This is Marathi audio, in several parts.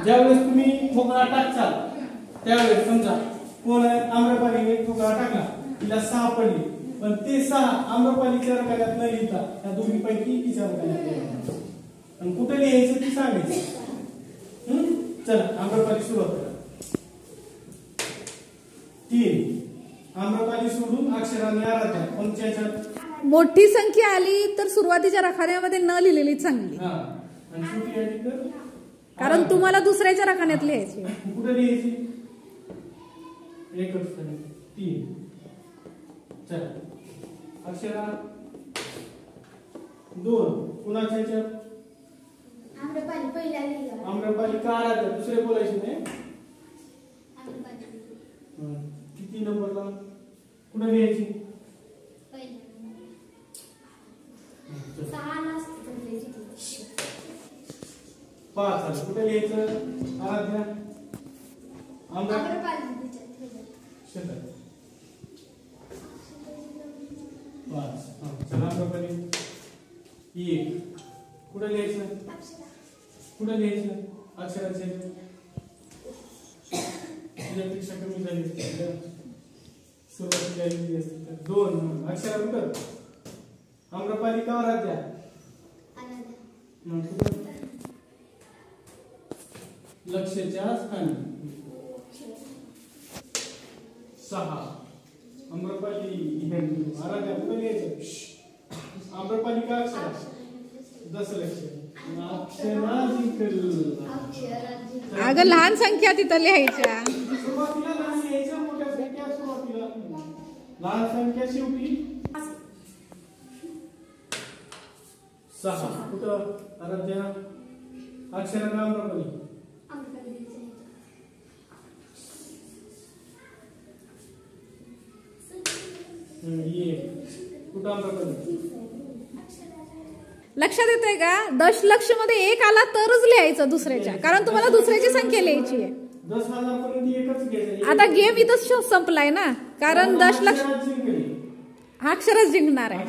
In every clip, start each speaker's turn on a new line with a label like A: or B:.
A: ज्यावेळेस तुम्ही ठोकळा टाकचाल त्यावेळेस समजा कोण आम्रपालीने ठोकळा टाकला, तिला 6 पडली, पण ते 6 आम्रपालीच्या रकान्यात न लिहिता त्या दोघींपैकी तिच्या रकान्यात लिहायचं. आणि कुठे लिहायचं ते सांगायचं. चला आम्रपाली सुरुवात करा. 3 आम्रपाली सोडून अक्षराने आराध्या कोणत्याच्या
B: मोठी संख्या आली तर सुरुवातीच्या रकान्यामध्ये न लिहिलेली चांगली.
A: आणि छोटी आली तर
B: कारण तुम्हाला दुसऱ्याच्या रकान्यात लिहायची.
A: कुठे लिहायची? एकच 3. चला अक्षरा 2 कुणाच्या ह्याच्यात?
C: आम्रपाली पहिला लिहिला.
A: आम्रपाली का आराध्या दुसरे बोलायचे नाही. किती नंबरला कुठे लिहायची?
C: पहिला 6 ला असते लिहायची.
A: 5 आलं कुठे लिहायचं? आराध्या
C: आम्रपाली
A: 5. चला आम्रपाली 1 कुठे लिहायचं? कुठे लिहायचं? अक्षराचे त्याच्यापेक्षा कमी झाली सुरुवातीला लिहिली असते तर 2 अक्षरा कुठं? आम्रपाली का आराध्या? लक्षच्या स्थानी 6 आम्रपाली आराध्या कुठे लिहायचं? आम्रपाली का अक्षरा? दशलक्ष अक्षरा जिंकल.
B: अगं लहान संख्या तिथं लिहायच्या.
A: सुरुवातीला लहान लिहायचं, मोठ्या संख्या सुरुवातीला, लहान संख्या शेवटी. 6 कुठं? आराध्या अक्षरा का आम्रपाली? कुठं आम्रपाली?
B: लक्षात येतंय का? दशलक्ष मध्ये 1 आला तरच लिहायचं दुसऱ्याच्या, कारण तुम्हाला दुसऱ्याची संख्या लिहायची आहे.
A: 10,000 पर्यंत एकच घ्यायचं.
B: आता गेम इथंच संपलाय ना, कारण दशलक्ष अक्षरच जिंकणार आहे.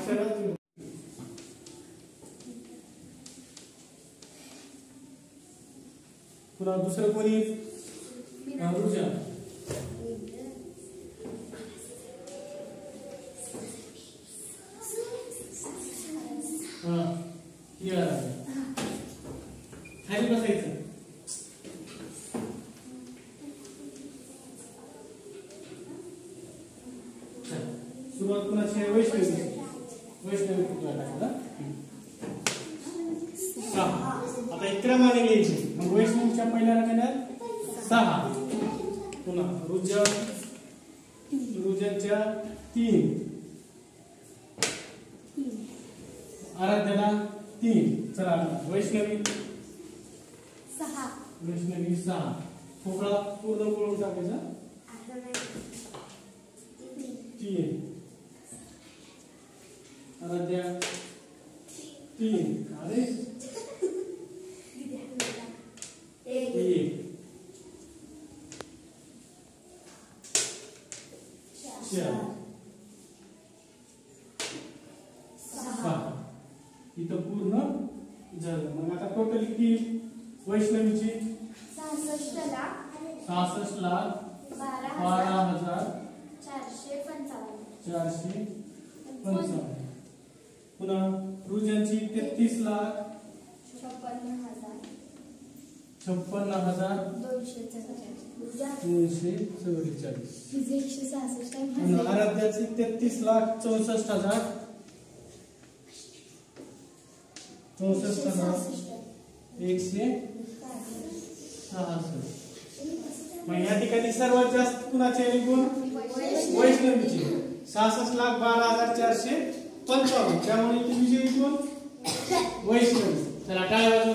A: पुन्हा दुसरं कोणी? ऋचा. खाली बसायचं. सुरुवात कुणाची आहे? वैष्णवी. वैष्णवी कुठला टाकला? 6. आता क्रमाने लिहायची. मग वैष्णवीच्या पहिल्या रकान्यात 6. पुन्हा रुजन. रुजनच्या 3. आराध्याला 3. चला वैष्णवी
C: 6.
A: वैष्णवी 6. ठोकळा पूर्ण बोलून टाकायचा. 3. आराध्या 3. अरे 1. 4. 6. इथं पूर्ण झालं. मग आता टोटल किती? वैष्णवीची
C: 66
A: लाख 12,455. पुन्हा रुजनची 33 लाख 56,244. आराध्याची 33,64,000 64,166. मग या ठिकाणी सर्वात जास्त कुणाचे गुण? वैष्णवीचे 66,12,455. त्यामुळे ती विजयी कोण? वैष्णवी. चला टाळ्या वाजवा.